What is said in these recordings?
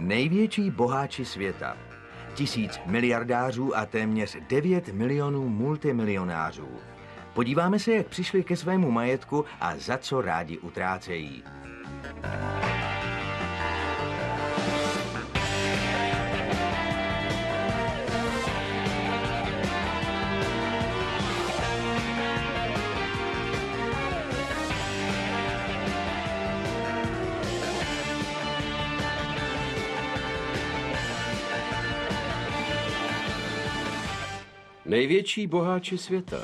Největší boháči světa. 1000 miliardářů a téměř 9 milionů multimilionářů. Podíváme se, jak přišli ke svému majetku a za co rádi utrácejí. Největší boháči světa.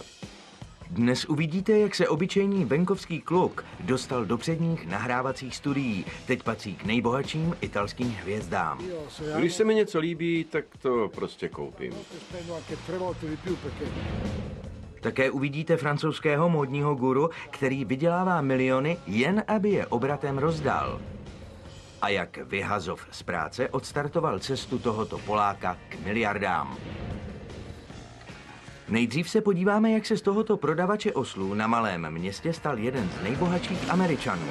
Dnes uvidíte, jak se obyčejný venkovský kluk dostal do předních nahrávacích studií. Teď patří k nejbohatším italským hvězdám. Když se mi něco líbí, tak to prostě koupím. Také uvidíte francouzského módního guru, který vydělává miliony, jen aby je obratem rozdal. A jak vyhazov z práce odstartoval cestu tohoto Poláka k miliardám. Nejdřív se podíváme, jak se z tohoto prodavače oslů na malém městě stal jeden z nejbohatších Američanů.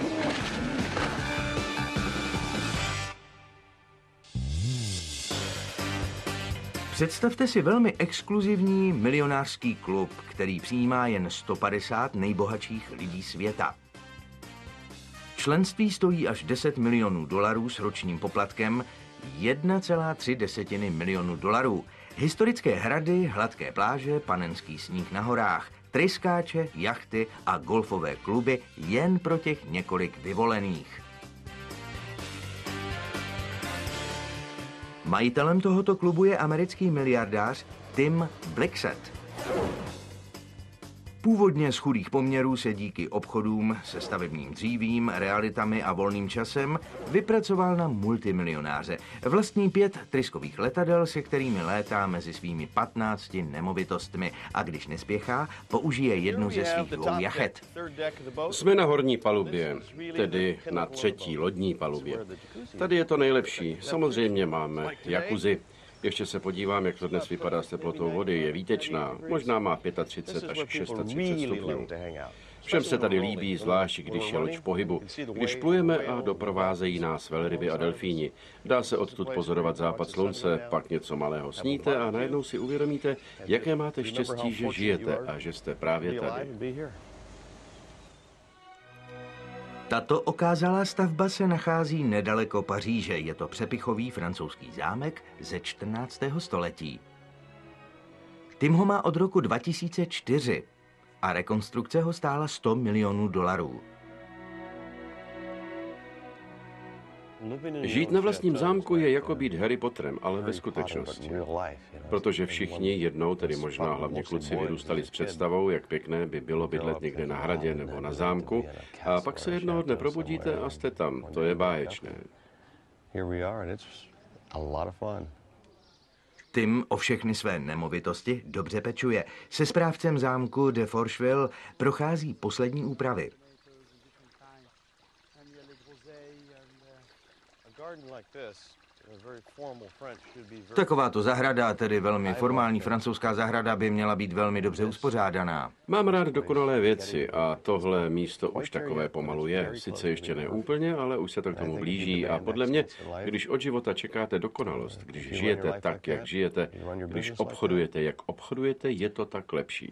Představte si velmi exkluzivní milionářský klub, který přijímá jen 150 nejbohatších lidí světa. Členství stojí až 10 milionů dolarů s ročním poplatkem 1,3 milionu dolarů. Historické hrady, hladké pláže, panenský sníh na horách, tryskáče, jachty a golfové kluby jen pro těch několik vyvolených. Majitelem tohoto klubu je americký miliardář Tim Blixet. Původně z chudých poměrů se díky obchodům se stavebním dřívím, realitami a volným časem vypracoval na multimilionáře. Vlastní 5 tryskových letadel, se kterými létá mezi svými 15 nemovitostmi a když nespěchá, použije jednu ze svých 2 jachet. Jsme na horní palubě, tedy na 3. lodní palubě. Tady je to nejlepší. Samozřejmě máme jacuzzi. Ještě se podívám, jak to dnes vypadá s teplotou vody. Je výtečná, možná má 35 až 36 stupňů. Všem se tady líbí, zvlášť když je loď v pohybu. Když plujeme a doprovázejí nás velryby a delfíni. Dá se odtud pozorovat západ slunce, pak něco malého sníte a najednou si uvědomíte, jaké máte štěstí, že žijete a že jste právě tady. Tato okázalá stavba se nachází nedaleko Paříže. Je to přepichový francouzský zámek ze 14. století. Tim ho má od roku 2004 a rekonstrukce ho stála 100 milionů dolarů. Žít na vlastním zámku je jako být Harry Potterem, ale ve skutečnosti. Protože všichni jednou, tedy možná hlavně kluci, vyrůstali s představou, jak pěkné by bylo bydlet někde na hradě nebo na zámku, a pak se jednoho dne probudíte a jste tam. To je báječné. Tim o všechny své nemovitosti dobře pečuje. Se správcem zámku de Forcheville prochází poslední úpravy. Takováto zahrada, tedy velmi formální francouzská zahrada, by měla být velmi dobře uspořádaná. Mám rád dokonalé věci a tohle místo už takové pomalu je. Sice ještě ne úplně, ale už se to k tomu blíží a podle mě, když od života čekáte dokonalost, když žijete tak, jak žijete, když obchodujete, jak obchodujete, je to tak lepší.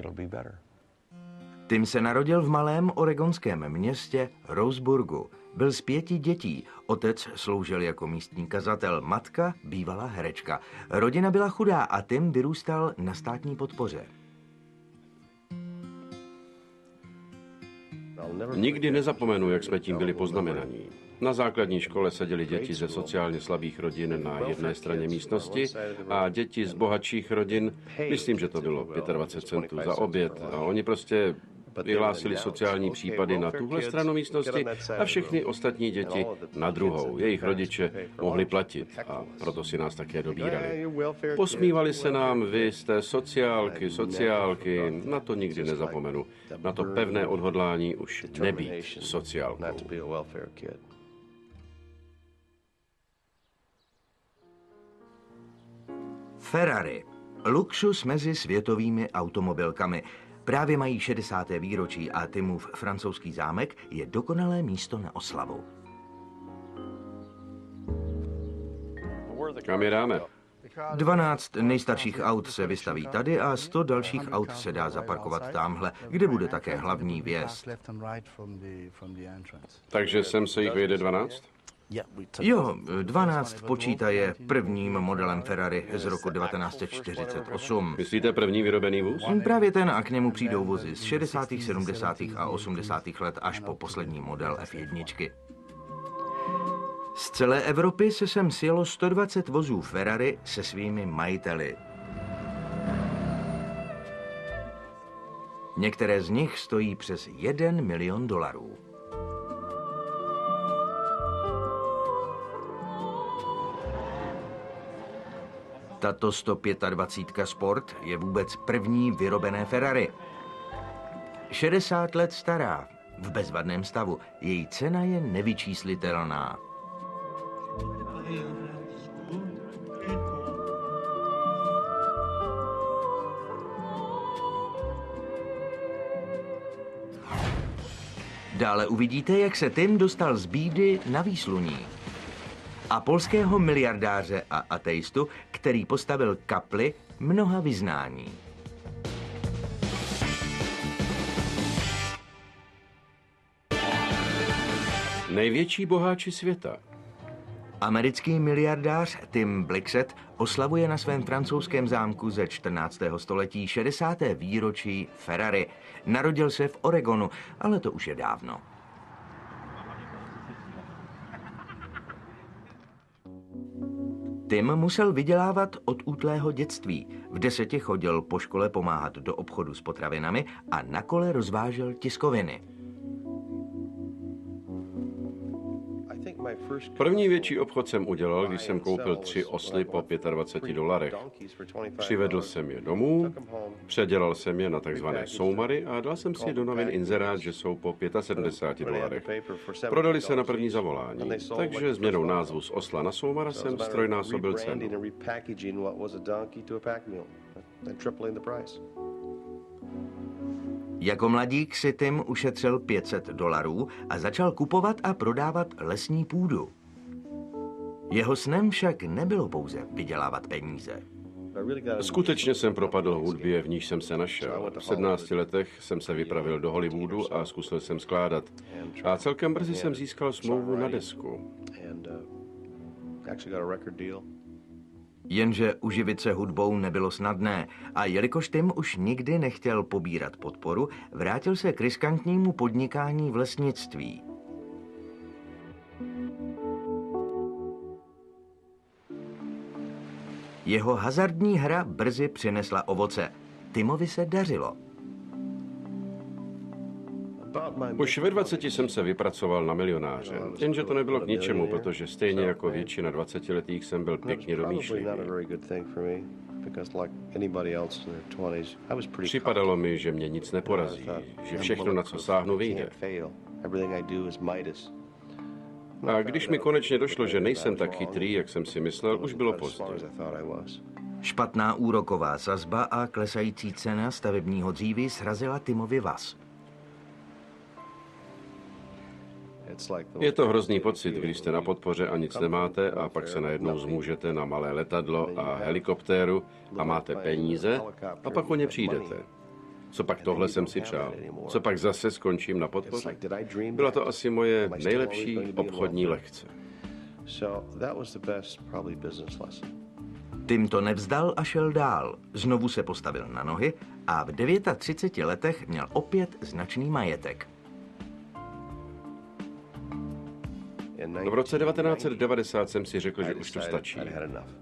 Tim se narodil v malém oregonském městě Roseburgu. Byl z 5 dětí. Otec sloužil jako místní kazatel, matka bývala herečka. Rodina byla chudá a Tim vyrůstal na státní podpoře. Nikdy nezapomenu, jak jsme tím byli poznamenaní. Na základní škole seděly děti ze sociálně slabých rodin na jedné straně místnosti a děti z bohatších rodin, myslím, že to bylo 25 centů za oběd, a oni prostě vyhlásili sociální případy na tuhle stranu místnosti a všechny ostatní děti na druhou. Jejich rodiče mohli platit a proto si nás také dobírali. Posmívali se nám, vy jste sociálky, na to nikdy nezapomenu. Na to pevné odhodlání už nebýt sociálkou. Ferrari. Luxus mezi světovými automobilkami. Právě mají 60. výročí a Timův francouzský zámek je dokonalé místo na oslavu. Kam je dáme? 12 nejstarších aut se vystaví tady a 100 dalších aut se dá zaparkovat tamhle, kde bude také hlavní vjezd. Takže sem se jich vyjede 12? Jo, 12 počítaje prvním modelem Ferrari z roku 1948. Myslíte první vyrobený vůz? Právě ten a k němu přijdou vozy z 60., 70. a 80. let až po poslední model F1. Z celé Evropy se sem sjelo 120 vozů Ferrari se svými majiteli. Některé z nich stojí přes $1 milion. Tato 125 Sport je vůbec první vyrobené Ferrari. 60 let stará, v bezvadném stavu. Její cena je nevyčíslitelná. Dále uvidíte, jak se Tim dostal z bídy na výsluní. A polského miliardáře a ateistu, který postavil kapli mnoha vyznání. Největší boháči světa. Americký miliardář Tim Blixet oslavuje na svém francouzském zámku ze 14. století 60. výročí Ferrari. Narodil se v Oregonu, ale to už je dávno. Tim musel vydělávat od útlého dětství. V 10 chodil po škole pomáhat do obchodu s potravinami a na kole rozvážel tiskoviny. První větší obchod jsem udělal, když jsem koupil 3 osly po $25. Přivedl jsem je domů, předělal jsem je na takzvané soumary a dal jsem si do novin inzerát, že jsou po $75. Prodali se na první zavolání, takže změnou názvu z osla na soumara jsem strojnásobil cenu. Jako mladík si Tim ušetřil $500 a začal kupovat a prodávat lesní půdu. Jeho snem však nebylo pouze vydělávat peníze. Skutečně jsem propadl hudbě, v níž jsem se našel. V 17 letech jsem se vypravil do Hollywoodu a zkusil jsem skládat. A celkem brzy jsem získal smlouvu na desku. Jenže uživit se hudbou nebylo snadné a jelikož Tim už nikdy nechtěl pobírat podporu, vrátil se k riskantnímu podnikání v lesnictví. Jeho hazardní hra brzy přinesla ovoce. Timovi se dařilo. Už ve 20 jsem se vypracoval na milionáře, jenže to nebylo k ničemu, protože stejně jako většina 20letých jsem byl pěkně domýšlivý. Připadalo mi, že mě nic neporazí, že všechno, na co sáhnu, vyjde. A když mi konečně došlo, že nejsem tak chytrý, jak jsem si myslel, už bylo pozdě. Špatná úroková sazba a klesající cena stavebního dříví srazila Timovi vaz. Je to hrozný pocit, když jste na podpoře a nic nemáte a pak se najednou zmůžete na malé letadlo a helikoptéru a máte peníze a pak o ně přijdete. Co pak tohle jsem si přál? Co pak zase skončím na podpoře? Byla to asi moje nejlepší obchodní lekce. Tim to nevzdal a šel dál. Znovu se postavil na nohy a v 39 letech měl opět značný majetek. V roce 1990 jsem si řekl, že už to stačí.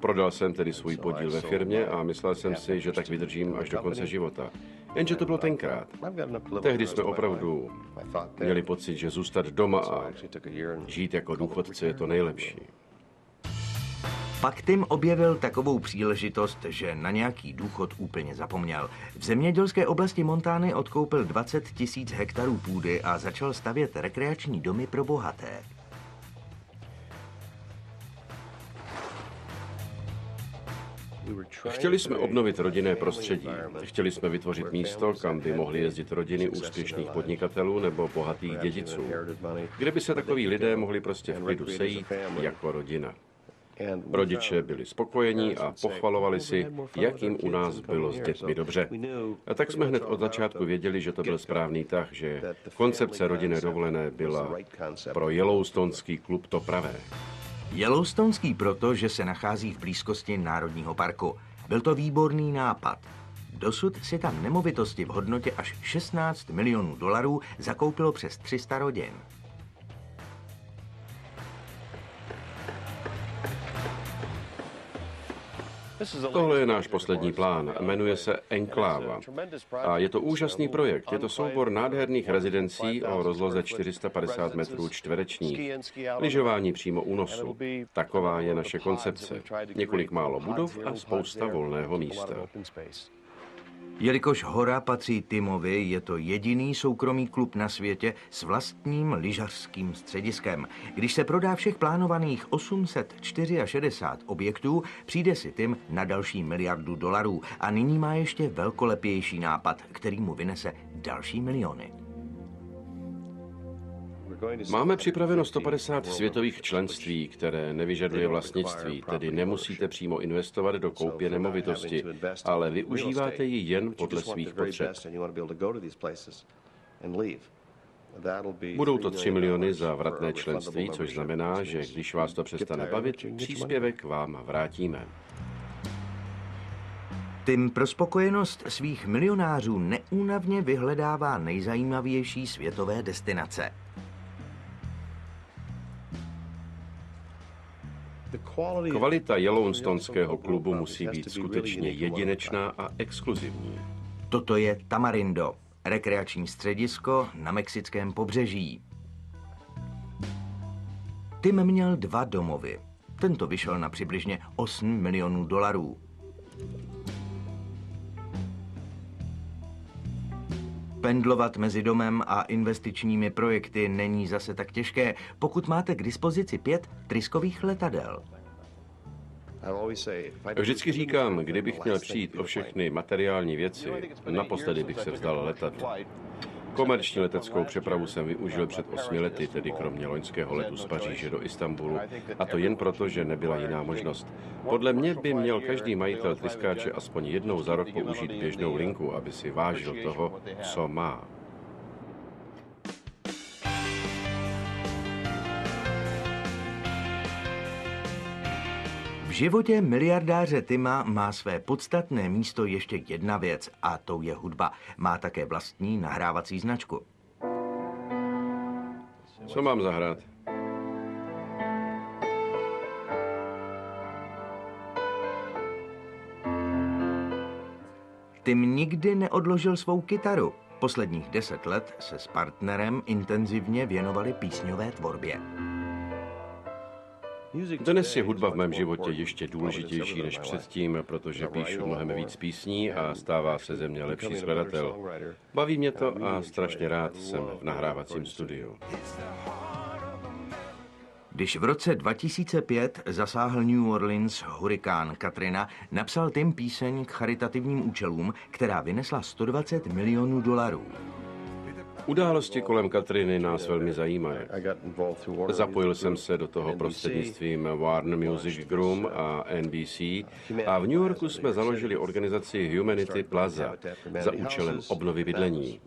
Prodal jsem tedy svůj podíl ve firmě a myslel jsem si, že tak vydržím až do konce života. Jenže to bylo tenkrát. Tehdy jsme opravdu měli pocit, že zůstat doma a žít jako důchodce je to nejlepší. Pak Tim objevil takovou příležitost, že na nějaký důchod úplně zapomněl. V zemědělské oblasti Montány odkoupil 20 000 hektarů půdy a začal stavět rekreační domy pro bohaté. Chtěli jsme obnovit rodinné prostředí. Chtěli jsme vytvořit místo, kam by mohly jezdit rodiny úspěšných podnikatelů nebo bohatých dědiců, kde by se takoví lidé mohli prostě v klidu sejít jako rodina. Rodiče byli spokojení a pochvalovali si, jak jim u nás bylo s dětmi dobře. A tak jsme hned od začátku věděli, že to byl správný tah, že koncepce rodinné dovolené byla pro Yellowstonský klub to pravé. Yellowstonský proto, že se nachází v blízkosti Národního parku. Byl to výborný nápad. Dosud si tam nemovitosti v hodnotě až 16 milionů dolarů zakoupilo přes 300 rodin. Tohle je náš poslední plán. Jmenuje se Enkláva. A je to úžasný projekt. Je to soubor nádherných rezidencí o rozloze 450 metrů čtverečních. Lyžování přímo u nosu. Taková je naše koncepce. Několik málo budov a spousta volného místa. Jelikož hora patří Timovi, je to jediný soukromý klub na světě s vlastním lyžařským střediskem. Když se prodá všech plánovaných 864 objektů, přijde si Tim na další 1 miliardu dolarů a nyní má ještě velkolepější nápad, který mu vynese další miliony. Máme připraveno 150 světových členství, které nevyžaduje vlastnictví, tedy nemusíte přímo investovat do koupě nemovitosti, ale využíváte ji jen podle svých potřeb. Budou to 3 miliony za vratné členství, což znamená, že když vás to přestane bavit, příspěvek vám vrátíme. Tim pro spokojenost svých milionářů neúnavně vyhledává nejzajímavější světové destinace. Kvalita Yellowstonského klubu musí být skutečně jedinečná a exkluzivní. Toto je Tamarindo, rekreační středisko na mexickém pobřeží. Tim měl 2 domovy. Tento vyšel na přibližně 8 milionů dolarů. Pendlovat mezi domem a investičními projekty není zase tak těžké, pokud máte k dispozici 5 tryskových letadel. Vždycky říkám, kdybych měl přijít o všechny materiální věci, naposledy bych se vzdal letadla. Komerční leteckou přepravu jsem využil před 8 lety, tedy kromě loňského letu z Paříže do Istanbulu, a to jen proto, že nebyla jiná možnost. Podle mě by měl každý majitel tryskáče aspoň jednou za rok použít běžnou linku, aby si vážil toho, co má. V životě miliardáře Tima má své podstatné místo ještě jedna věc, a tou je hudba. Má také vlastní nahrávací značku. Co mám zahrát? Tim nikdy neodložil svou kytaru. Posledních 10 let se s partnerem intenzivně věnovali písňové tvorbě. Dnes je hudba v mém životě ještě důležitější než předtím, protože píšu mnohem víc písní a stává se ze mě lepší skladatel. Baví mě to a strašně rád jsem v nahrávacím studiu. Když v roce 2005 zasáhl New Orleans hurikán Katrina, napsal Tim píseň k charitativním účelům, která vynesla 120 milionů dolarů. Události kolem Katriny nás velmi zajímají. Zapojil jsem se do toho prostřednictvím Warner Music Group a NBC a v New Yorku jsme založili organizaci Humanity Plaza za účelem obnovy bydlení.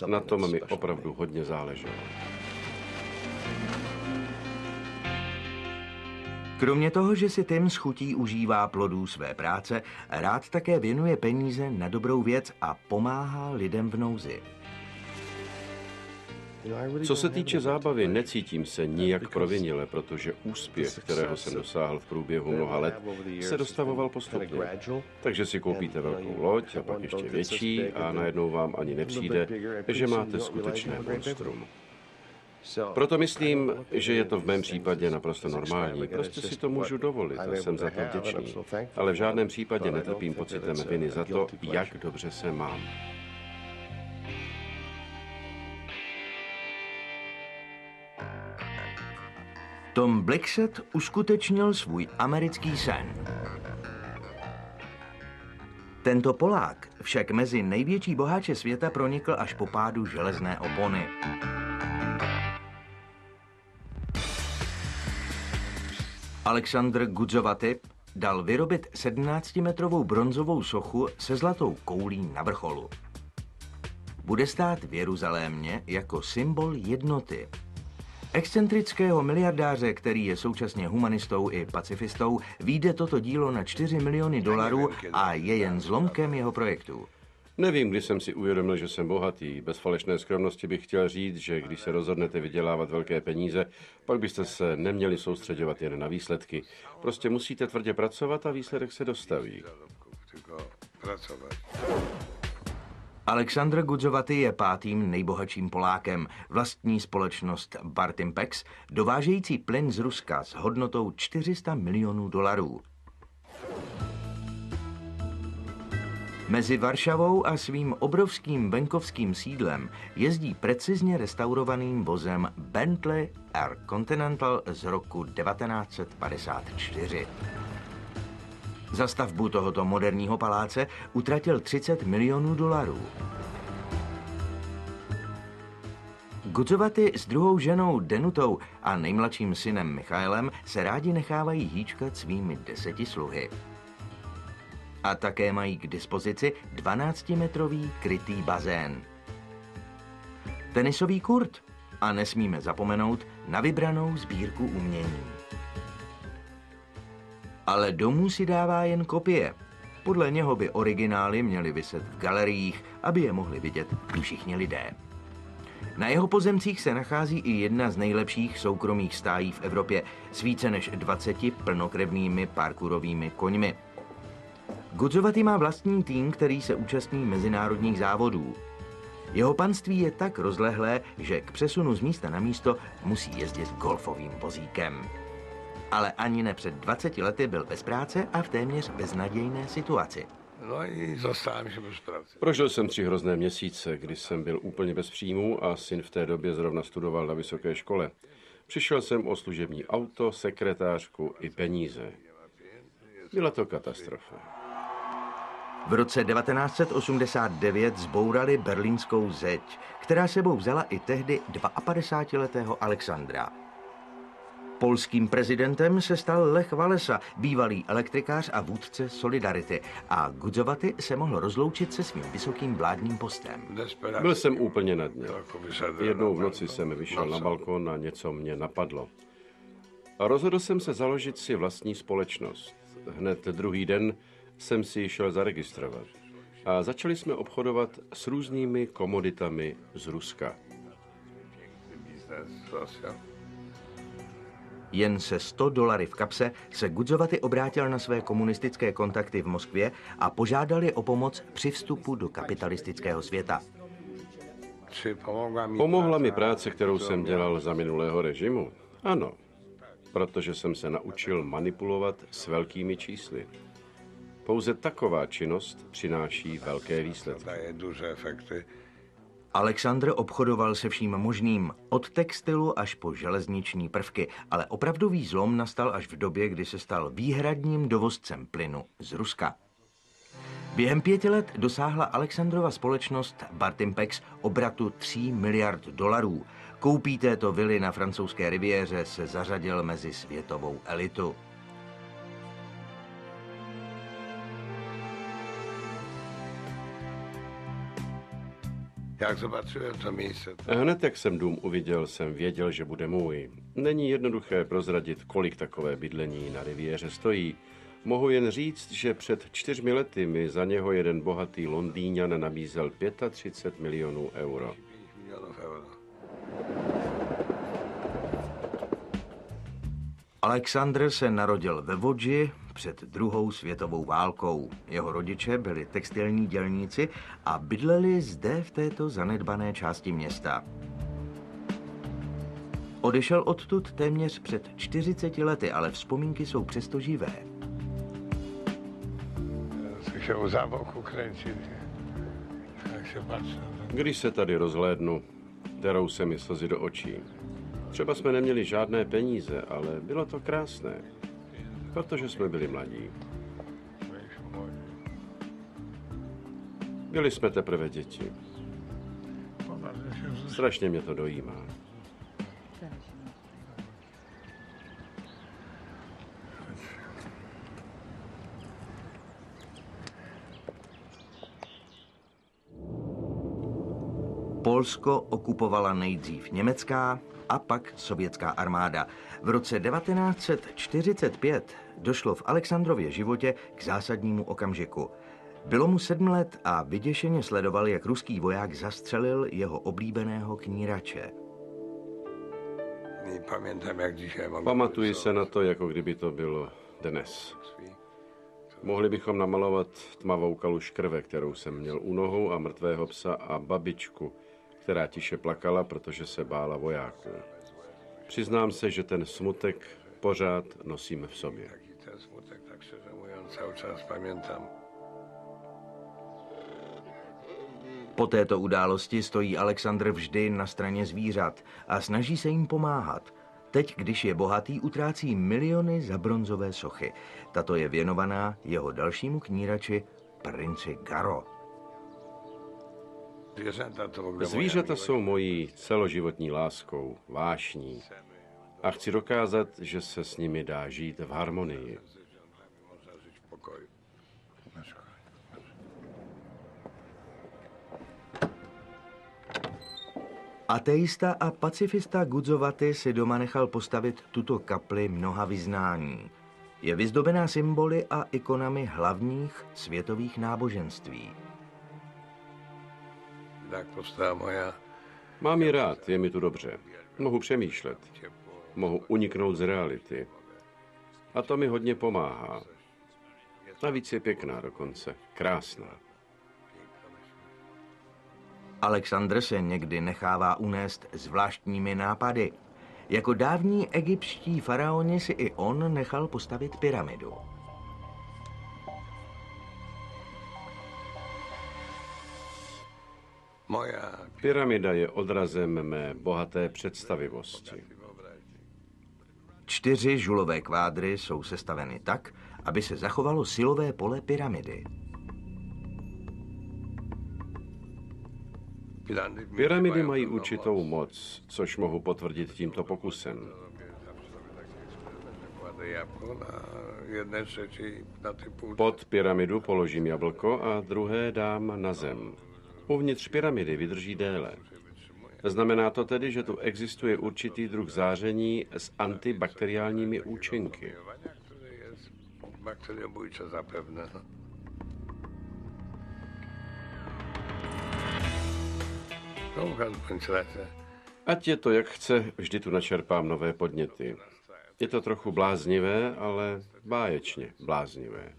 Na tom mi opravdu hodně záleželo. Kromě toho, že si Tim s chutí užívá plodů své práce, rád také věnuje peníze na dobrou věc a pomáhá lidem v nouzi. Co se týče zábavy, necítím se nijak provinile, protože úspěch, kterého jsem dosáhl v průběhu mnoha let, se dostavoval postupně. Takže si koupíte velkou loď a pak ještě větší a najednou vám ani nepřijde, že máte skutečné monstrum. Proto myslím, že je to v mém případě naprosto normální. Prostě si to můžu dovolit a jsem za to vděčný. Ale v žádném případě netrpím pocitem viny za to, jak dobře se mám. Tom Blixseth uskutečnil svůj americký sen. Tento Polák však mezi největší boháče světa pronikl až po pádu železné opony. Alexandr Gudzovati dal vyrobit 17metrovou bronzovou sochu se zlatou koulí na vrcholu. Bude stát v Jeruzalémě jako symbol jednoty. Excentrického miliardáře, který je současně humanistou i pacifistou, vyjde toto dílo na $4 miliony a je jen zlomkem jeho projektu. Nevím, kdy jsem si uvědomil, že jsem bohatý. Bez falešné skromnosti bych chtěl říct, že když se rozhodnete vydělávat velké peníze, pak byste se neměli soustředovat jen na výsledky. Prostě musíte tvrdě pracovat a výsledek se dostaví. Alexandr Gudzovati je 5. nejbohatším Polákem. Vlastní společnost Bartimpex, dovážející plyn z Ruska s hodnotou $400 milionů. Mezi Varšavou a svým obrovským venkovským sídlem jezdí precizně restaurovaným vozem Bentley Air Continental z roku 1954. Za stavbu tohoto moderního paláce utratil $30 milionů. Gudzovati s druhou ženou Denutou a nejmladším synem Michaelem se rádi nechávají hýčkat svými 10 sluhy. A také mají k dispozici 12metrový krytý bazén. Tenisový kurt a nesmíme zapomenout na vybranou sbírku umění. Ale domů si dává jen kopie. Podle něho by originály měly viset v galeriích, aby je mohli vidět všichni lidé. Na jeho pozemcích se nachází i jedna z nejlepších soukromých stájí v Evropě s více než 20 plnokrevnými parkourovými koňmi. Gudzovati má vlastní tým, který se účastní mezinárodních závodů. Jeho panství je tak rozlehlé, že k přesunu z místa na místo musí jezdit golfovým vozíkem. Ale ani ne před 20 lety byl bez práce a v téměř beznadějné situaci. No i zastávám se bez práce. Prožil jsem 3 hrozné měsíce, kdy jsem byl úplně bez příjmu a syn v té době zrovna studoval na vysoké škole. Přišel jsem o služební auto, sekretářku i peníze. Byla to katastrofa. V roce 1989 zbourali berlínskou zeď, která sebou vzala i tehdy 52letého Alexandra. Polským prezidentem se stal Lech Walesa, bývalý elektrikář a vůdce Solidarity, a Gudzovati se mohl rozloučit se svým vysokým vládním postem. Byl jsem úplně na dně. Jednou v noci jsem vyšel na balkon a něco mě napadlo. A rozhodl jsem se založit si vlastní společnost. Hned druhý den jsem si ji šel zaregistrovat. A začali jsme obchodovat s různými komoditami z Ruska. Jen se $100 v kapse se Gudzovati obrátil na své komunistické kontakty v Moskvě a požádal je o pomoc při vstupu do kapitalistického světa. Pomohla mi práce, kterou jsem dělal za minulého režimu? Ano, protože jsem se naučil manipulovat s velkými čísly. Pouze taková činnost přináší velké výsledky. Alexandr obchodoval se vším možným, od textilu až po železniční prvky, ale opravdový zlom nastal až v době, kdy se stal výhradním dovozcem plynu z Ruska. Během 5 let dosáhla Alexandrova společnost Bartimpex obratu $3 miliard. Koupí této vily na francouzské riviéře se zařadil mezi světovou elitu. Jak zobaczyłem to miejsce. Hned jak jsem dům uviděl, jsem věděl, že bude můj. Není jednoduché prozradit, kolik takové bydlení na riviéře stojí. Mohu jen říct, že před 4 lety mi za něho jeden bohatý Londýňan nabízel 35 milionů euro. Alexandr se narodil ve Vodži před druhou světovou válkou. Jeho rodiče byli textilní dělníci a bydleli zde v této zanedbané části města. Odešel odtud téměř před 40 lety, ale vzpomínky jsou přesto živé. Se u záboku kręcili. Jak se patří. Když se tady rozhlédnu, terou se mi slzy do očí. Třeba jsme neměli žádné peníze, ale bylo to krásné, protože jsme byli mladí. Byli jsme teprve děti. Strašně mě to dojímá. Polsko okupovala nejdřív německá a pak sovětská armáda. V roce 1945 došlo v Alexandrově životě k zásadnímu okamžiku. Bylo mu 7 let a vyděšeně sledoval, jak ruský voják zastřelil jeho oblíbeného knírače. Pamatuji se na to, jako kdyby to bylo dnes. Mohli bychom namalovat tmavou kaluž krve, kterou jsem měl u nohou, a mrtvého psa a babičku, která tiše plakala, protože se bála vojáků. Přiznám se, že ten smutek pořád nosím v sobě. Po této události stojí Alexandr vždy na straně zvířat a snaží se jim pomáhat. Teď, když je bohatý, utrácí miliony za bronzové sochy. Tato je věnovaná jeho dalšímu knírači, princi Garo. Zvířata jsou mojí celoživotní láskou, vášní. A chci dokázat, že se s nimi dá žít v harmonii. Ateista a pacifista Gudzovati si doma nechal postavit tuto kapli mnoha vyznání. Je vyzdobená symboly a ikonami hlavních světových náboženství. Mám ji rád, je mi tu dobře. Mohu přemýšlet. Mohu uniknout z reality. A to mi hodně pomáhá. Navíc je pěkná dokonce. Krásná. Alexandr se někdy nechává unést zvláštními nápady. Jako dávní egyptští faraoni si i on nechal postavit pyramidu. Pyramida je odrazem mé bohaté představivosti. 4 žulové kvádry jsou sestaveny tak, aby se zachovalo silové pole pyramidy. Pyramidy mají určitou moc, což mohu potvrdit tímto pokusem. Pod pyramidu položím jablko a druhé dám na zem. Uvnitř pyramidy vydrží déle. Znamená to tedy, že tu existuje určitý druh záření s antibakteriálními účinky. Ať je to jak chce, vždy tu načerpám nové podněty. Je to trochu bláznivé, ale báječně bláznivé.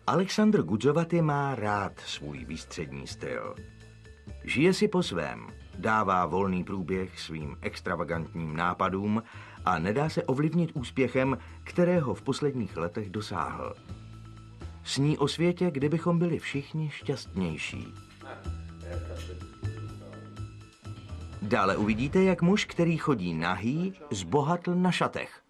Alexandr Gudzovati má rád svůj výstřední styl. Žije si po svém, dává volný průběh svým extravagantním nápadům a nedá se ovlivnit úspěchem, kterého v posledních letech dosáhl. Sní o světě, kde bychom byli všichni šťastnější. Dále uvidíte, jak muž, který chodí nahý, zbohatl na šatech.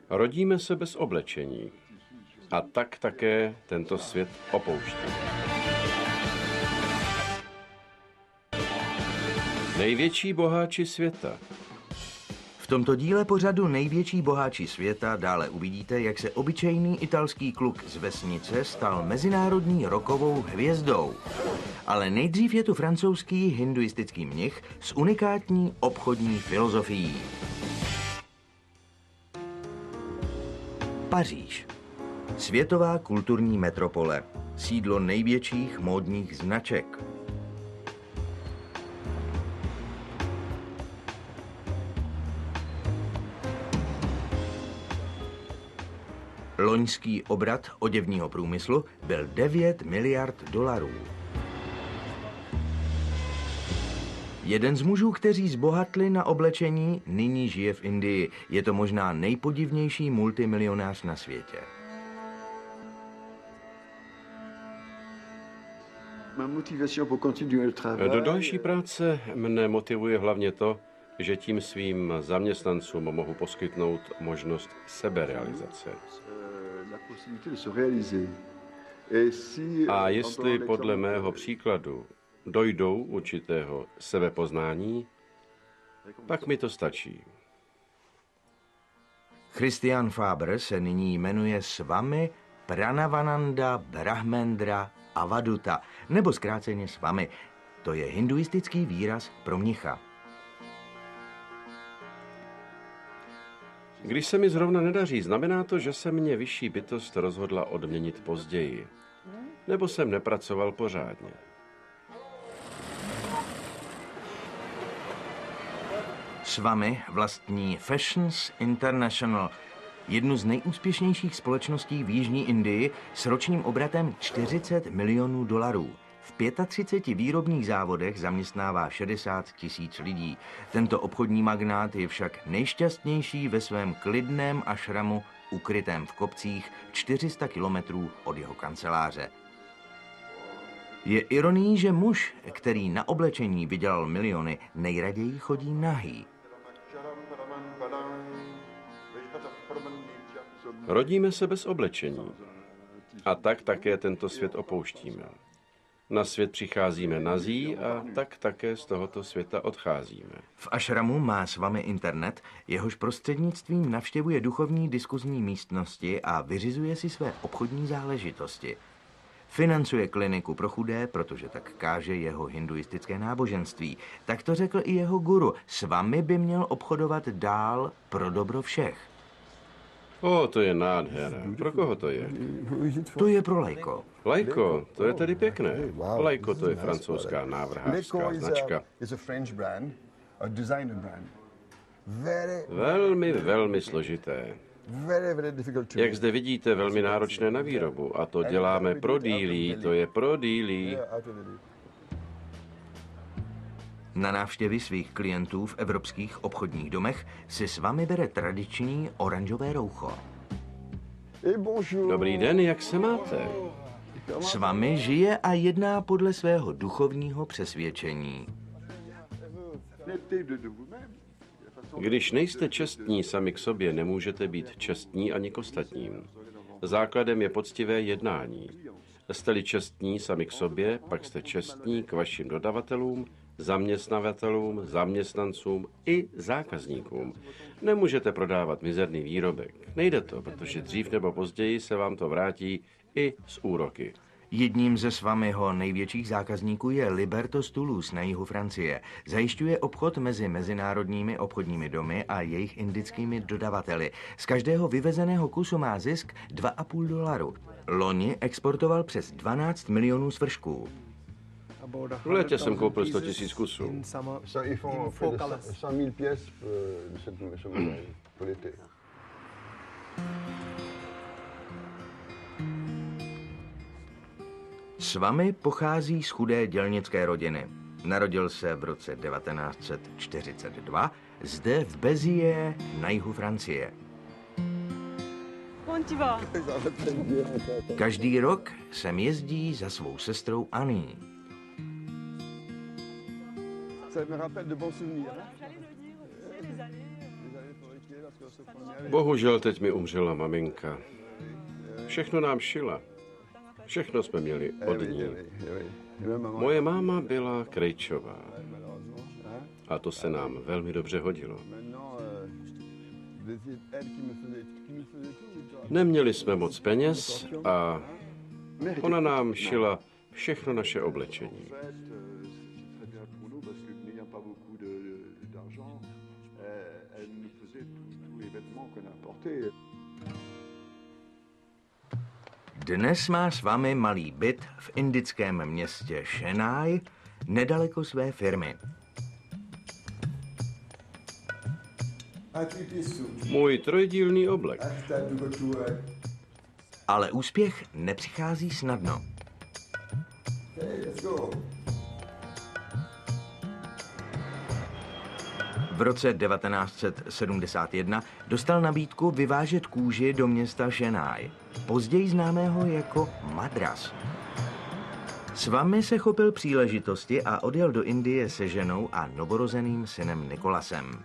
Rodíme se bez oblečení. A tak také tento svět opouští. Největší boháči světa. V tomto díle pořadu Největší boháči světa dále uvidíte, jak se obyčejný italský kluk z vesnice stal mezinárodní rockovou hvězdou. Ale nejdřív je tu francouzský hinduistický mnich s unikátní obchodní filozofií. Paříž. Světová kulturní metropole. Sídlo největších módních značek. Loňský obrat oděvního průmyslu byl 9 miliard dolarů. Jeden z mužů, kteří zbohatli na oblečení, nyní žije v Indii. Je to možná nejpodivnější multimilionář na světě. Do další práce mne motivuje hlavně to, že tím svým zaměstnancům mohu poskytnout možnost seberealizace. A jestli podle mého příkladu dojdou určitého sebepoznání, pak mi to stačí. Christian Faber se nyní jmenuje s vámi Pranavananda Brahmendra Avaduta, nebo zkráceně Swami. To je hinduistický výraz pro mnicha. Když se mi zrovna nedaří, znamená to, že se mě vyšší bytost rozhodla odměnit později. Nebo jsem nepracoval pořádně. Swami vlastní Fashions International, jednu z nejúspěšnějších společností v Jižní Indii s ročním obratem 40 milionů dolarů. V 35 výrobních závodech zaměstnává 60 000 lidí. Tento obchodní magnát je však nejšťastnější ve svém klidném ašramu, ukrytém v kopcích 400 kilometrů od jeho kanceláře. Je ironií, že muž, který na oblečení vydělal miliony, nejraději chodí nahý. Rodíme se bez oblečení. A tak také tento svět opouštíme. Na svět přicházíme nazí a tak také z tohoto světa odcházíme. V ašramu má Swami internet, jehož prostřednictvím navštěvuje duchovní diskuzní místnosti a vyřizuje si své obchodní záležitosti. Financuje kliniku pro chudé, protože tak káže jeho hinduistické náboženství. Tak to řekl i jeho guru. Swami by měl obchodovat dál pro dobro všech. To je nádhera. Pro koho to je? To je pro Laiko. Laiko, to je tedy pěkné. Laiko, to je francouzská návrhářská značka. Velmi, velmi složité. Jak zde vidíte, velmi náročné na výrobu. A to děláme pro dílí, to je pro dílí. Na návštěvy svých klientů v evropských obchodních domech si Swami bere tradiční oranžové roucho. Dobrý den, jak se máte? Swami žije a jedná podle svého duchovního přesvědčení. Když nejste čestní sami k sobě, nemůžete být čestní ani k ostatním. Základem je poctivé jednání. Jste-li čestní sami k sobě, pak jste čestní k vašim dodavatelům, zaměstnavatelům, zaměstnancům i zákazníkům. Nemůžete prodávat mizerný výrobek. Nejde to, protože dřív nebo později se vám to vrátí i s úroky. Jedním ze Swamiho největších zákazníků je Libertos Toulouse na jihu Francie. Zajišťuje obchod mezi mezinárodními obchodními domy a jejich indickými dodavateli. Z každého vyvezeného kusu má zisk $2,5. Loni exportoval přes 12 milionů svršků. V létě jsem koupil 100 000 kusů. Swami pochází z chudé dělnické rodiny. Narodil se v roce 1942 zde v Béziers na jihu Francie. Každý rok sem jezdí za svou sestrou Annie. Bohužel teď mi umřela maminka. Všechno nám šila. Všechno jsme měli od ní. Moje máma byla krejčová. A to se nám velmi dobře hodilo. Neměli jsme moc peněz a ona nám šila všechno naše oblečení. Dnes má Swami malý byt v indickém městě Chennai, nedaleko své firmy. Můj trojdílný oblek. Ale úspěch nepřichází snadno. V roce 1971 dostal nabídku vyvážet kůži do města Chennai, později známého jako Madras. Swami se chopil příležitosti a odjel do Indie se ženou a novorozeným synem Nikolasem.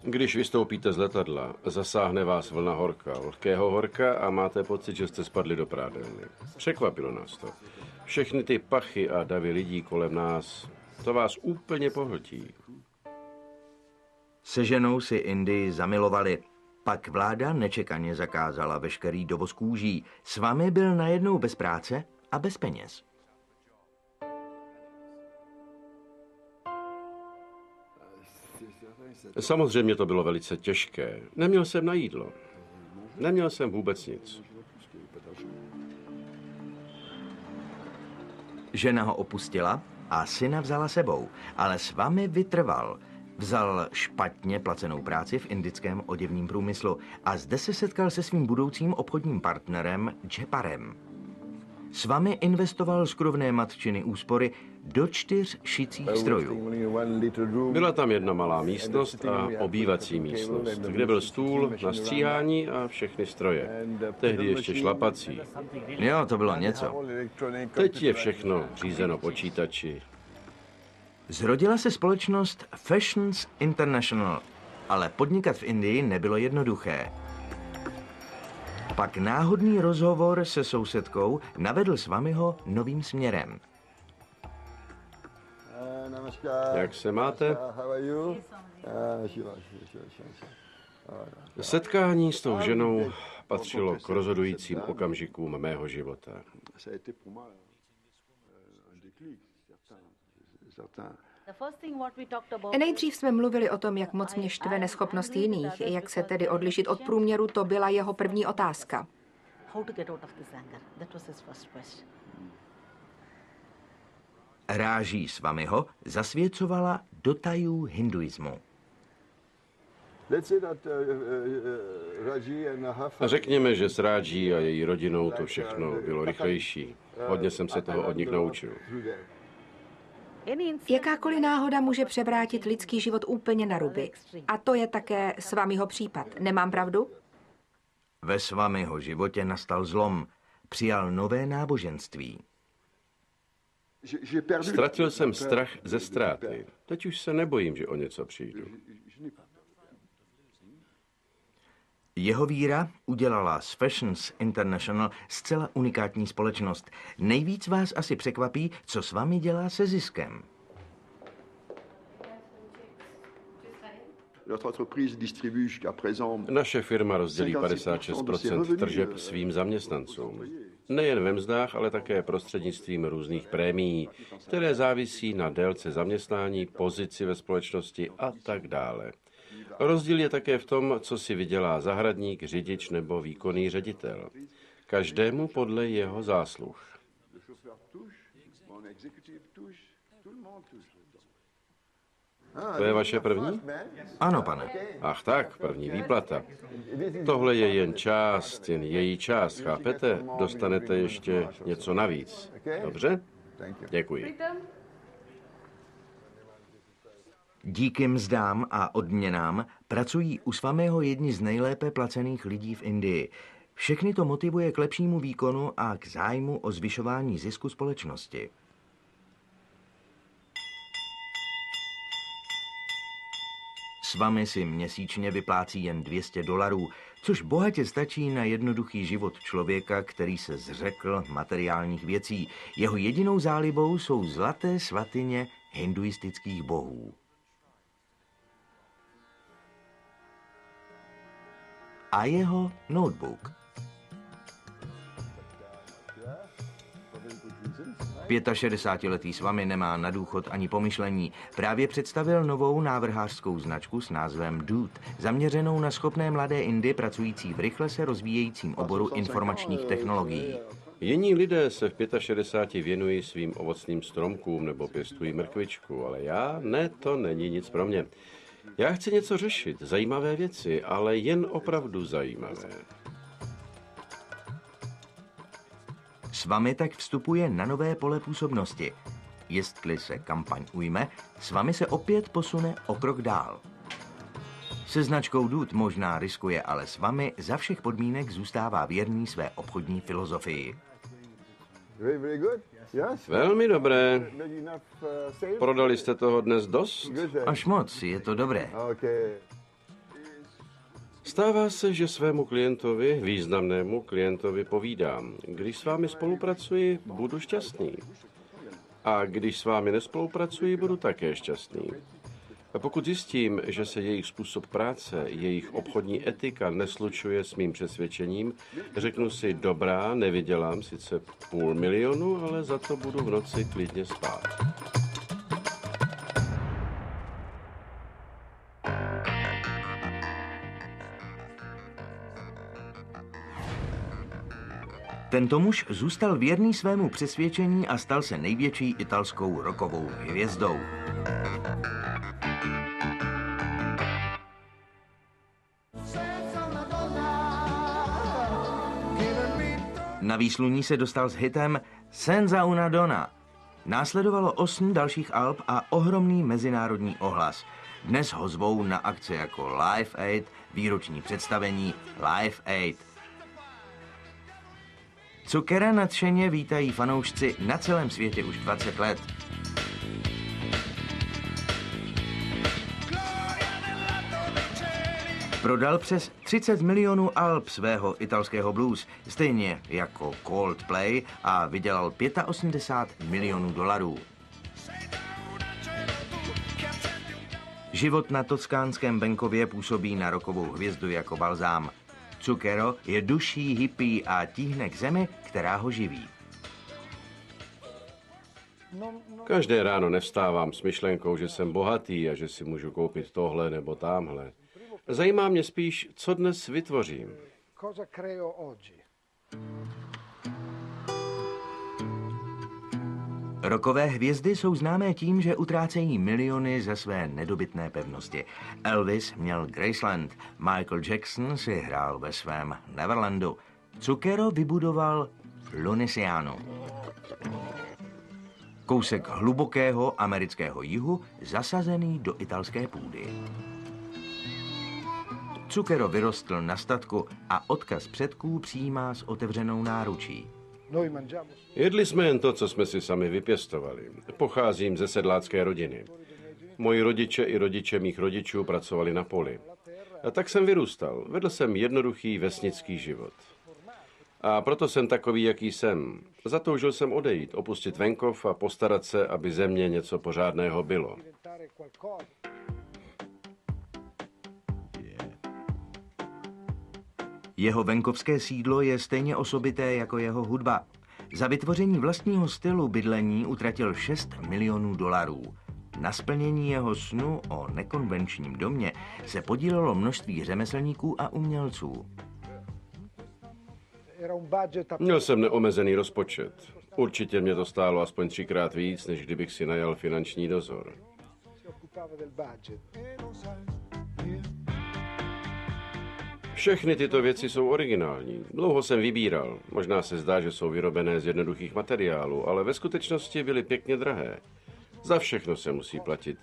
Když vystoupíte z letadla, zasáhne vás vlna horka, lehkého horka a máte pocit, že jste spadli do prádelny. Překvapilo nás to. Všechny ty pachy a davy lidí kolem nás, to vás úplně pohltí. Se ženou si Indii zamilovali. Pak vláda nečekaně zakázala veškerý dovoz kůží. S vámi byl najednou bez práce a bez peněz. Samozřejmě to bylo velice těžké. Neměl jsem na jídlo. Neměl jsem vůbec nic. Žena ho opustila a syna vzala sebou, ale s vámi vytrval. Vzal špatně placenou práci v indickém oděvním průmyslu a zde se setkal se svým budoucím obchodním partnerem Džeparem. S vámi investoval skrovné matčiny úspory do 4 šicích strojů. Byla tam jedna malá místnost a obývací místnost, kde byl stůl na stříhání a všechny stroje. Tehdy ještě šlapací. Jo, to bylo něco. Teď je všechno řízeno počítači. Zrodila se společnost Fashions International, ale podnikat v Indii nebylo jednoduché. Pak náhodný rozhovor se sousedkou navedl s vámiho novým směrem. Jak se máte? Setkání s tou ženou patřilo k rozhodujícím okamžikům mého života. Nejdřív jsme mluvili o tom, jak moc mě štve neschopnost jiných, jak se tedy odlišit od průměru, to byla jeho první otázka. Ráží Swamiho zasvěcovala do tajů hinduismu. Řekněme, že s Rádží a její rodinou to všechno bylo rychlejší. Hodně jsem se toho od nich naučil. Jakákoliv náhoda může převrátit lidský život úplně na ruby. A to je také Swamiho případ. Nemám pravdu? Ve Swamiho životě nastal zlom. Přijal nové náboženství. Ztratil jsem strach ze ztráty. Teď už se nebojím, že o něco přijdu. Jeho víra udělala z Fashions International zcela unikátní společnost. Nejvíc vás asi překvapí, co s vámi dělá se ziskem. Naše firma rozdělí 56% tržeb svým zaměstnancům. Nejen ve mzdách, ale také prostřednictvím různých prémií, které závisí na délce zaměstnání, pozici ve společnosti a tak dále. Rozdíl je také v tom, co si vydělá zahradník, řidič nebo výkonný ředitel. Každému podle jeho zásluh. To je vaše první? Ano, pane. Ach tak, první výplata. Tohle je jen část, jen její část, chápete? Dostanete ještě něco navíc. Dobře? Děkuji. Díky mzdám a odměnám pracují u Swamiho jedni z nejlépe placených lidí v Indii. Všechny to motivuje k lepšímu výkonu a k zájmu o zvyšování zisku společnosti. Swami si měsíčně vyplácí jen $200, což bohatě stačí na jednoduchý život člověka, který se zřekl materiálních věcí. Jeho jedinou zálibou jsou zlaté svatyně hinduistických bohů. A jeho notebook. 65letý Swami nemá na důchod ani pomyšlení. Právě představil novou návrhářskou značku s názvem Dude, zaměřenou na schopné mladé Indy pracující v rychle se rozvíjejícím oboru informačních technologií. Jiní lidé se v 65 věnují svým ovocným stromkům nebo pěstují mrkvičku, ale já ne, to není nic pro mě. Já chci něco řešit, zajímavé věci, ale jen opravdu zajímavé. Swami tak vstupuje na nové pole působnosti. Jestli se kampaň ujme, Swami se opět posune o krok dál. Se značkou Dude možná riskuje, ale Swami za všech podmínek zůstává věrný své obchodní filozofii. Velmi dobré. Prodali jste toho dnes dost? Až moc, je to dobré. Stává se, že svému klientovi, významnému klientovi povídám. Když s vámi spolupracuji, budu šťastný. A když s vámi nespolupracuji, budu také šťastný. A pokud zjistím, že se jejich způsob práce, jejich obchodní etika neslučuje s mým přesvědčením, řeknu si, dobrá, nevydělám sice 500 000, ale za to budu v noci klidně spát. Tento muž zůstal věrný svému přesvědčení a stal se největší italskou rockovou hvězdou. Na výsluní se dostal s hitem Senza una donna. Následovalo 8 dalších alb a ohromný mezinárodní ohlas. Dnes ho zvou na akce jako Live Aid, výroční představení Live Aid. Zucchera nadšeně vítají fanoušci na celém světě už 20 let. Prodal přes 30 milionů alb svého italského blues, stejně jako Coldplay, a vydělal 85 milionů dolarů. Život na toskánském venkově působí na rockovou hvězdu jako balzám. Zucchero je duší hippie a tíhne k zemi, která ho živí. Každé ráno nevstávám s myšlenkou, že jsem bohatý a že si můžu koupit tohle nebo támhle. Zajímá mě spíš, co dnes vytvořím. Rockové hvězdy jsou známé tím, že utrácejí miliony za své nedobytné pevnosti. Elvis měl Graceland, Michael Jackson si hrál ve svém Neverlandu. Zucchero vybudoval Louisianu. Kousek hlubokého amerického jihu zasazený do italské půdy. Zucchero vyrostl na statku a odkaz předků přijímá s otevřenou náručí. Jedli jsme jen to, co jsme si sami vypěstovali. Pocházím ze sedlácké rodiny. Moji rodiče i rodiče mých rodičů pracovali na poli. A tak jsem vyrůstal. Vedl jsem jednoduchý vesnický život. A proto jsem takový, jaký jsem. Zatoužil jsem odejít, opustit venkov a postarat se, aby ze mě něco pořádného bylo. Jeho venkovské sídlo je stejně osobité jako jeho hudba. Za vytvoření vlastního stylu bydlení utratil 6 milionů dolarů. Na splnění jeho snu o nekonvenčním domě se podílelo množství řemeslníků a umělců. Měl jsem neomezený rozpočet. Určitě mě to stálo aspoň 3krát víc, než kdybych si najal finanční dozor. Všechny tyto věci jsou originální. Dlouho jsem vybíral. Možná se zdá, že jsou vyrobené z jednoduchých materiálů, ale ve skutečnosti byly pěkně drahé. Za všechno se musí platit.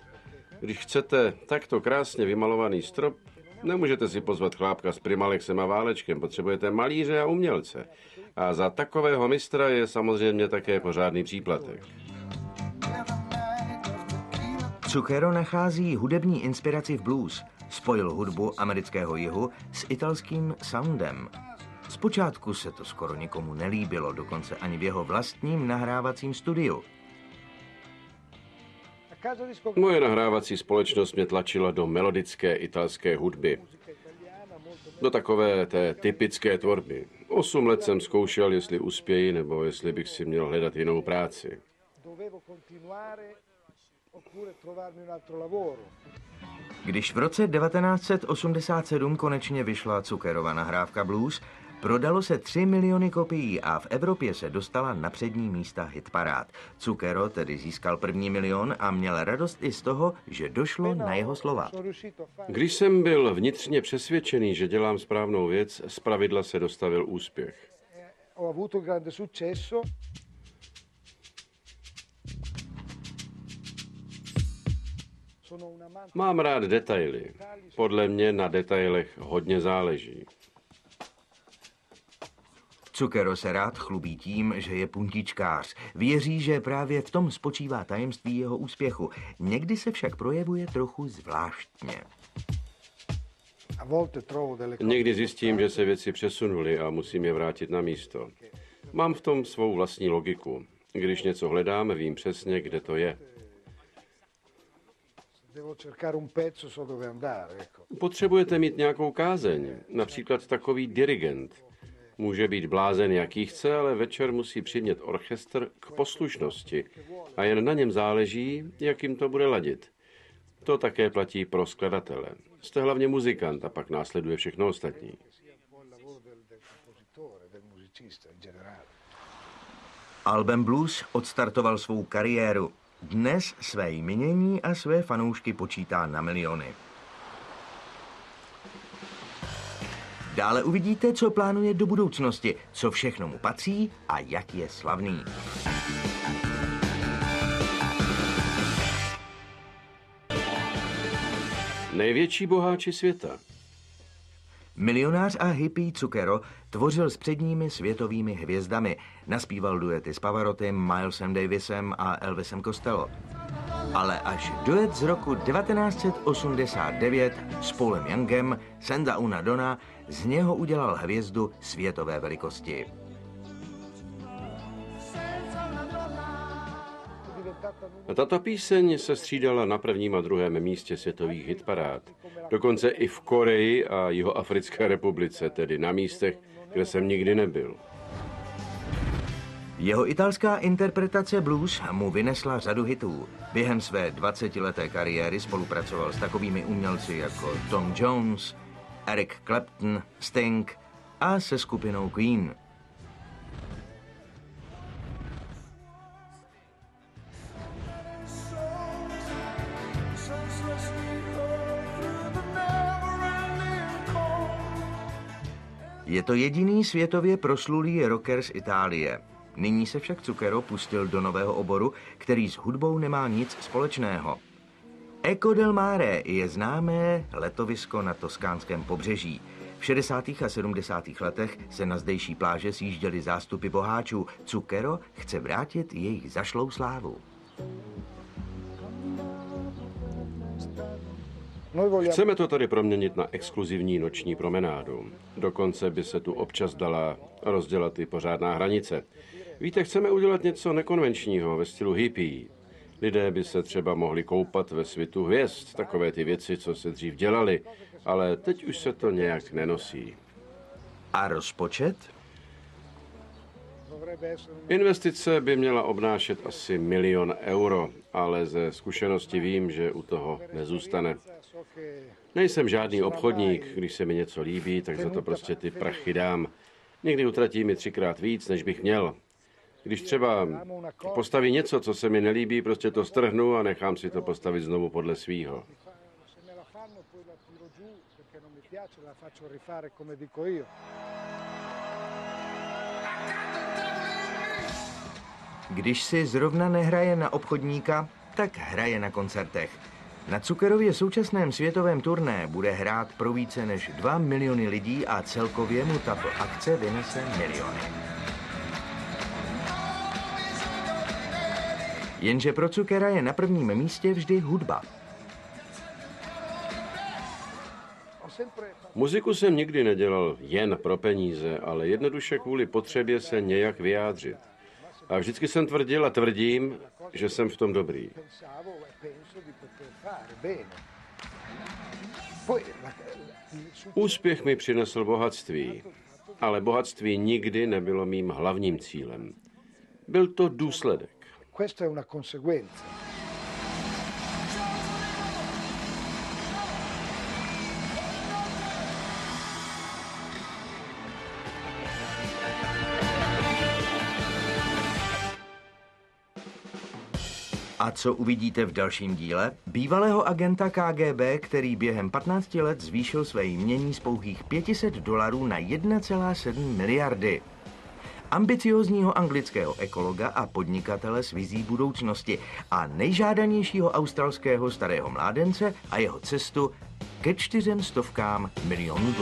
Když chcete takto krásně vymalovaný strop, nemůžete si pozvat chlápka s Primalexem a válečkem, potřebujete malíře a umělce. A za takového mistra je samozřejmě také pořádný příplatek. Zucchero nachází hudební inspiraci v blues. Spojil hudbu amerického jihu s italským soundem. Zpočátku se to skoro nikomu nelíbilo, dokonce ani v jeho vlastním nahrávacím studiu. Moje nahrávací společnost mě tlačila do melodické italské hudby. Do takové té typické tvorby. 8 let jsem zkoušel, jestli uspěji, nebo jestli bych si měl hledat jinou práci. Když v roce 1987 konečně vyšla Zuccherova nahrávka Blues, prodalo se 3 miliony kopií a v Evropě se dostala na přední místa hitparád. Zucchero tedy získal první milion a měl radost i z toho, že došlo na jeho slova. Když jsem byl vnitřně přesvědčený, že dělám správnou věc, zpravidla se dostavil úspěch. Mám rád detaily. Podle mě na detailech hodně záleží. Zucchero se rád chlubí tím, že je puntičkář. Věří, že právě v tom spočívá tajemství jeho úspěchu. Někdy se však projevuje trochu zvláštně. Někdy zjistím, že se věci přesunuly a musím je vrátit na místo. Mám v tom svou vlastní logiku. Když něco hledám, vím přesně, kde to je. Potřebujete mít nějakou kázeň, například takový dirigent. Může být blázen, jaký chce, ale večer musí přimět orchestr k poslušnosti a jen na něm záleží, jak jim to bude ladit. To také platí pro skladatele. Jste hlavně muzikant a pak následuje všechno ostatní. Alban Blues odstartoval svou kariéru. Dnes své jmění a své fanoušky počítá na miliony. Dále uvidíte, co plánuje do budoucnosti, co všechno mu patří a jak je slavný. Největší boháči světa. Milionář a hippie Zucchero tvořil s předními světovými hvězdami. Naspíval duety s Pavarottim, Milesem Davisem a Elvisem Costello. Ale až duet z roku 1989 s Paulem Youngem, Senza una donna, z něho udělal hvězdu světové velikosti. Tato píseň se střídala na prvním a druhém místě světových hitparád. Dokonce i v Koreji a Jihoafrické republice, tedy na místech, kde jsem nikdy nebyl. Jeho italská interpretace blues mu vynesla řadu hitů. Během své 20leté kariéry spolupracoval s takovými umělci jako Tom Jones, Eric Clapton, Sting a se skupinou Queen. Je to jediný světově proslulý rocker z Itálie. Nyní se však Zucchero pustil do nového oboru, který s hudbou nemá nic společného. Eco del Mare je známé letovisko na toskánském pobřeží. V 60. a 70. letech se na zdejší pláže sjížděly zástupy boháčů. Zucchero chce vrátit jejich zašlou slávu. Chceme to tady proměnit na exkluzivní noční promenádu. Dokonce by se tu občas dala rozdělat i pořádná hranice. Víte, chceme udělat něco nekonvenčního ve stylu hippie. Lidé by se třeba mohli koupat ve svitu hvězd, takové ty věci, co se dřív dělali, ale teď už se to nějak nenosí. A rozpočet? Investice by měla obnášet asi 1 000 000 euro, ale ze zkušenosti vím, že u toho nezůstane. Nejsem žádný obchodník, když se mi něco líbí, tak za to prostě ty prachy dám. Někdy utratím i 3krát víc, než bych měl. Když třeba postaví něco, co se mi nelíbí, prostě to strhnu a nechám si to postavit znovu podle svýho. Když si zrovna nehraje na obchodníka, tak hraje na koncertech. Na Zuccherově současném světovém turné bude hrát pro více než 2 miliony lidí a celkově mu tato akce vynese miliony. Jenže pro Zucchera je na prvním místě vždy hudba. Muziku jsem nikdy nedělal jen pro peníze, ale jednoduše kvůli potřebě se nějak vyjádřit. A vždycky jsem tvrdil a tvrdím, že jsem v tom dobrý. Úspěch mi přinesl bohatství, ale bohatství nikdy nebylo mým hlavním cílem. Byl to důsledek. A co uvidíte v dalším díle? Bývalého agenta KGB, který během 15 let zvýšil své jmění z pouhých $500 na 1,7 miliardy. Ambiciózního anglického ekologa a podnikatele s vizí budoucnosti a nejžádanějšího australského starého mládence a jeho cestu ke $400 milionů.